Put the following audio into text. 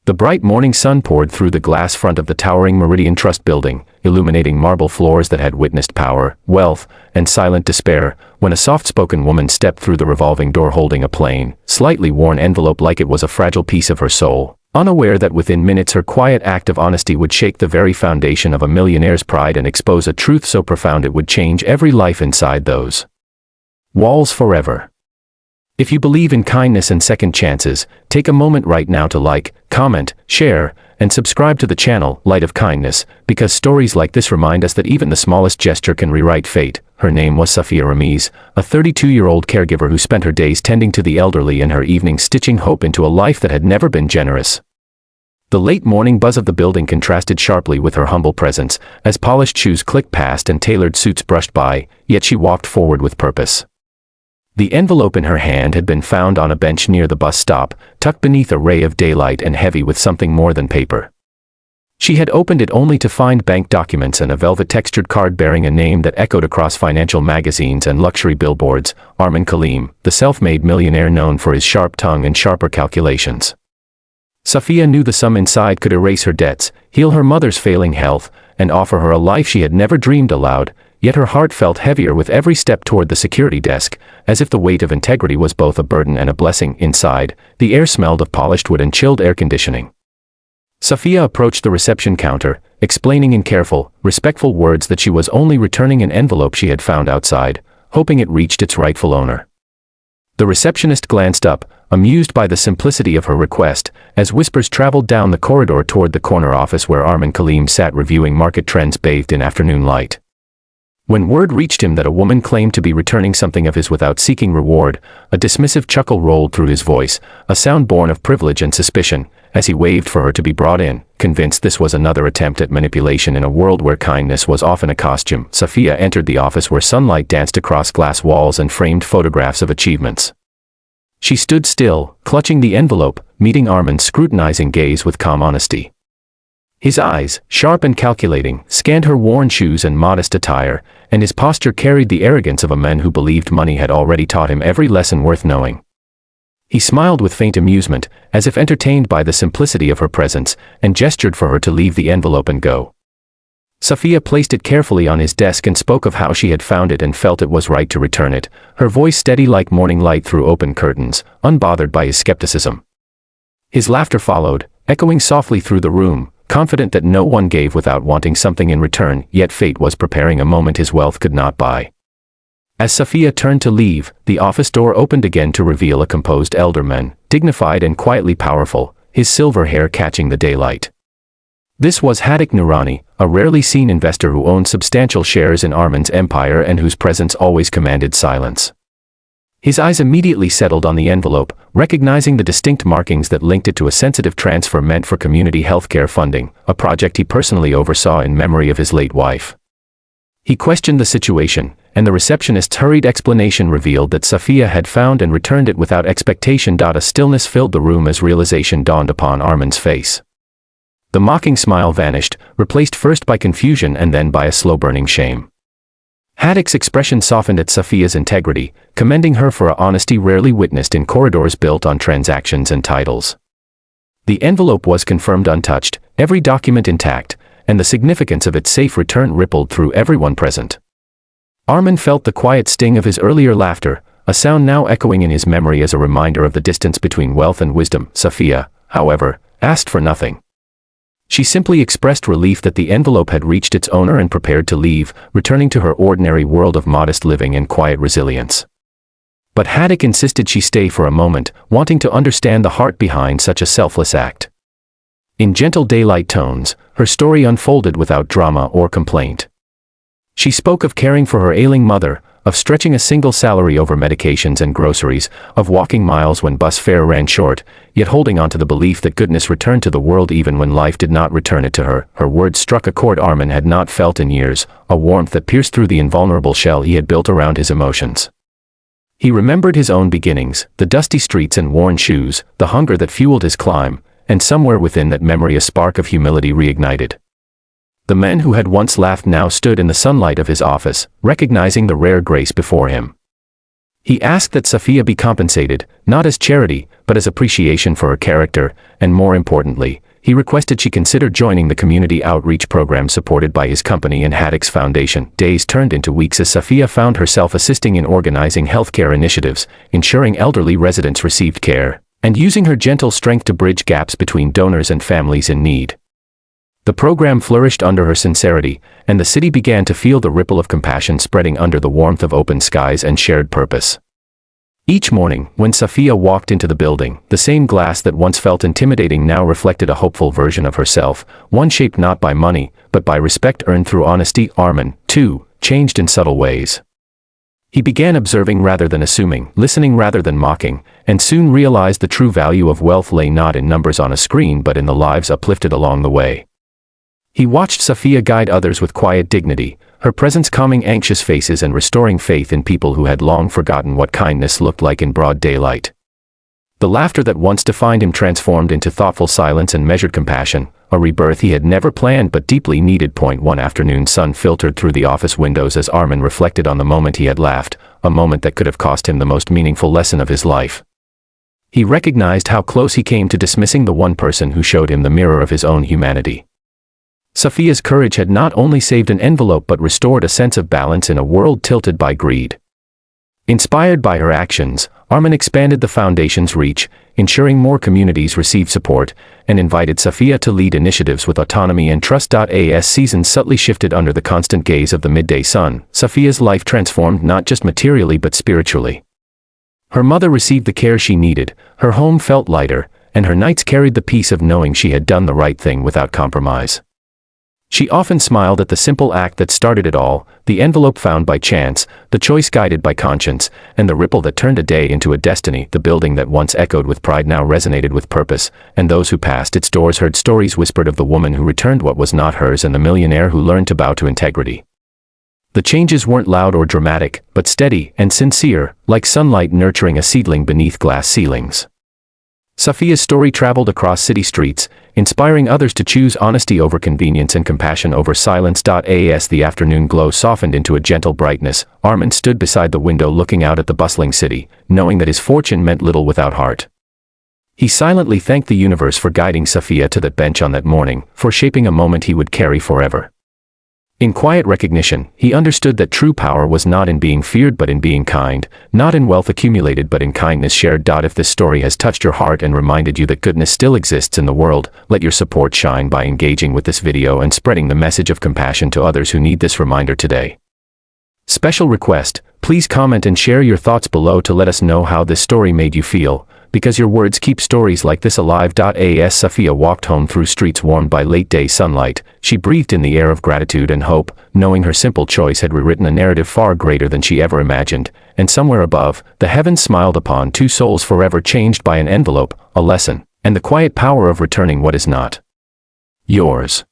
The bright morning sun poured through the glass front of the towering Meridian Trust building, illuminating marble floors that had witnessed power, wealth, and silent despair, when a soft-spoken woman stepped through the revolving door holding a plain, slightly worn envelope like it was a fragile piece of her soul, unaware that within minutes her quiet act of honesty would shake the very foundation of a millionaire's pride and expose a truth so profound it would change every life inside those walls forever. If you believe in kindness and second chances, take a moment right now to like, comment, share, and subscribe to the channel, Light of Kindness, because stories like this remind us that even the smallest gesture can rewrite fate. Her name was Safia Ramiz, a 32-year-old caregiver who spent her days tending to the elderly and her evenings stitching hope into a life that had never been generous. The late morning buzz of the building contrasted sharply with her humble presence, as polished shoes clicked past and tailored suits brushed by, yet she walked forward with purpose. The envelope in her hand had been found on a bench near the bus stop, tucked beneath a ray of daylight and heavy with something more than paper. She had opened it only to find bank documents and a velvet-textured card bearing a name that echoed across financial magazines and luxury billboards: Arman Kaleem, the self-made millionaire known for his sharp tongue and sharper calculations. Safia knew the sum inside could erase her debts, heal her mother's failing health, and offer her a life she had never dreamed aloud. Yet her heart felt heavier with every step toward the security desk, as if the weight of integrity was both a burden and a blessing. Inside, the air smelled of polished wood and chilled air conditioning. Safia approached the reception counter, explaining in careful, respectful words that she was only returning an envelope she had found outside, hoping it reached its rightful owner. The receptionist glanced up, amused by the simplicity of her request, as whispers traveled down the corridor toward the corner office where Arman Kaleem sat reviewing market trends bathed in afternoon light. When word reached him that a woman claimed to be returning something of his without seeking reward, a dismissive chuckle rolled through his voice, a sound born of privilege and suspicion, as he waved for her to be brought in. Convinced this was another attempt at manipulation in a world where kindness was often a costume, Safia entered the office where sunlight danced across glass walls and framed photographs of achievements. She stood still, clutching the envelope, meeting Arman's scrutinizing gaze with calm honesty. His eyes, sharp and calculating, scanned her worn shoes and modest attire, and his posture carried the arrogance of a man who believed money had already taught him every lesson worth knowing. He smiled with faint amusement, as if entertained by the simplicity of her presence, and gestured for her to leave the envelope and go. Safia placed it carefully on his desk and spoke of how she had found it and felt it was right to return it, her voice steady like morning light through open curtains, unbothered by his skepticism. His laughter followed, echoing softly through the room, confident that no one gave without wanting something in return, yet fate was preparing a moment his wealth could not buy. As Safia turned to leave, the office door opened again to reveal a composed elder man, dignified and quietly powerful, his silver hair catching the daylight. This was Haddock Noorani, a rarely seen investor who owned substantial shares in Arman's empire and whose presence always commanded silence. His eyes immediately settled on the envelope, recognizing the distinct markings that linked it to a sensitive transfer meant for community healthcare funding, a project he personally oversaw in memory of his late wife. He questioned the situation, and the receptionist's hurried explanation revealed that Safia had found and returned it without expectation. A stillness filled the room as realization dawned upon Arman's face. The mocking smile vanished, replaced first by confusion and then by a slow-burning shame. Haddock's expression softened at Safia's integrity, commending her for a honesty rarely witnessed in corridors built on transactions and titles. The envelope was confirmed untouched, every document intact, and the significance of its safe return rippled through everyone present. Arman felt the quiet sting of his earlier laughter, a sound now echoing in his memory as a reminder of the distance between wealth and wisdom. Safia, however, asked for nothing. She simply expressed relief that the envelope had reached its owner and prepared to leave, returning to her ordinary world of modest living and quiet resilience. But Haddock insisted she stay for a moment, wanting to understand the heart behind such a selfless act. In gentle daylight tones, her story unfolded without drama or complaint. She spoke of caring for her ailing mother, of stretching a single salary over medications and groceries, of walking miles when bus fare ran short, yet holding on to the belief that goodness returned to the world even when life did not return it to her. Her words struck a chord Arman had not felt in years, a warmth that pierced through the invulnerable shell he had built around his emotions. He remembered his own beginnings, the dusty streets and worn shoes, the hunger that fueled his climb, and somewhere within that memory a spark of humility reignited. The man who had once laughed now stood in the sunlight of his office, recognizing the rare grace before him. He asked that Safia be compensated, not as charity, but as appreciation for her character, and more importantly, he requested she consider joining the community outreach program supported by his company and Haddock's Foundation. Days turned into weeks as Safia found herself assisting in organizing healthcare initiatives, ensuring elderly residents received care, and using her gentle strength to bridge gaps between donors and families in need. The program flourished under her sincerity, and the city began to feel the ripple of compassion spreading under the warmth of open skies and shared purpose. Each morning, when Safia walked into the building, the same glass that once felt intimidating now reflected a hopeful version of herself, one shaped not by money, but by respect earned through honesty. Armin, too, changed in subtle ways. He began observing rather than assuming, listening rather than mocking, and soon realized the true value of wealth lay not in numbers on a screen but in the lives uplifted along the way. He watched Safia guide others with quiet dignity, her presence calming anxious faces and restoring faith in people who had long forgotten what kindness looked like in broad daylight. The laughter that once defined him transformed into thoughtful silence and measured compassion, a rebirth he had never planned but deeply needed. One afternoon sun filtered through the office windows as Armin reflected on the moment he had laughed, a moment that could have cost him the most meaningful lesson of his life. He recognized how close he came to dismissing the one person who showed him the mirror of his own humanity. Safia's courage had not only saved an envelope but restored a sense of balance in a world tilted by greed. Inspired by her actions, Armin expanded the foundation's reach, ensuring more communities received support, and invited Safia to lead initiatives with autonomy and trust. As seasons subtly shifted under the constant gaze of the midday sun, Safia's life transformed not just materially but spiritually. Her mother received the care she needed, her home felt lighter, and her nights carried the peace of knowing she had done the right thing without compromise. She often smiled at the simple act that started it all, the envelope found by chance, the choice guided by conscience, and the ripple that turned a day into a destiny. The building that once echoed with pride now resonated with purpose, and those who passed its doors heard stories whispered of the woman who returned what was not hers and the millionaire who learned to bow to integrity. The changes weren't loud or dramatic, but steady and sincere, like sunlight nurturing a seedling beneath glass ceilings. Safia's story traveled across city streets, inspiring others to choose honesty over convenience and compassion over silence. As the afternoon glow softened into a gentle brightness, Armin stood beside the window looking out at the bustling city, knowing that his fortune meant little without heart. He silently thanked the universe for guiding Safia to that bench on that morning, for shaping a moment he would carry forever. In quiet recognition, he understood that true power was not in being feared but in being kind, not in wealth accumulated but in kindness shared. If this story has touched your heart and reminded you that goodness still exists in the world, let your support shine by engaging with this video and spreading the message of compassion to others who need this reminder today. Special request, please comment and share your thoughts below to let us know how this story made you feel, because your words keep stories like this alive. As Safia walked home through streets warmed by late-day sunlight, she breathed in the air of gratitude and hope, knowing her simple choice had rewritten a narrative far greater than she ever imagined, and somewhere above, the heavens smiled upon two souls forever changed by an envelope, a lesson, and the quiet power of returning what is not yours.